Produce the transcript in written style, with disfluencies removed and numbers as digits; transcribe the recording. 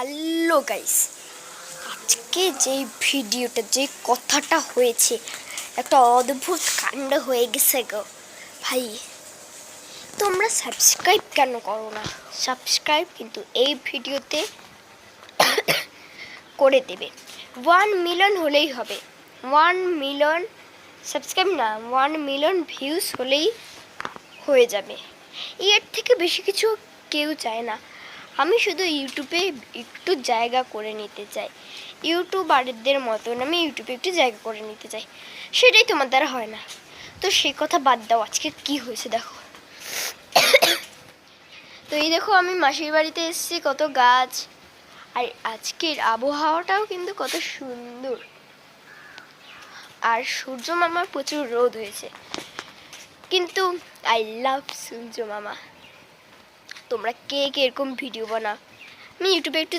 Hello guys, আজকে যে ভিডিওটা যে কথাটা হয়েছে একটা অদ্ভুত কাণ্ড হয়ে গেছে গো ভাই। তোমরা সাবস্ক্রাইব কেন করো না? সাবস্ক্রাইব কিন্তু এই ভিডিওতে করে দেবে। 1 মিলিয়ন হলেই হবে। 1 মিলিয়ন সাবস্ক্রাইব না, 1 মিলিয়ন ভিউজ হলেই হয়ে যাবে। এর থেকে বেশি কিছু কেউ চায় না। আমি শুধু ইউটিউবে একটু জায়গা করে নিতে চাই, ইউটিউবারদের মতন আমি ইউটিউবে একটু জায়গা করে নিতে চাই, সেটাই তোমার দ্বারা হয় না। তো সেই কথা বাদ দাও, আজকে কি হয়েছে দেখো। তো এই দেখো, আমি মাসির বাড়িতে এসেছি, কত গাছ, আর আজকের আবহাওয়াটাও কিন্তু কত সুন্দর। আর সূর্য মামার প্রচুর রোদ হয়েছে, কিন্তু আই লাভ সূর্য মামা। তোমরা কে কে এরকম ভিডিও বানাও? আমি ইউটিউবে একটু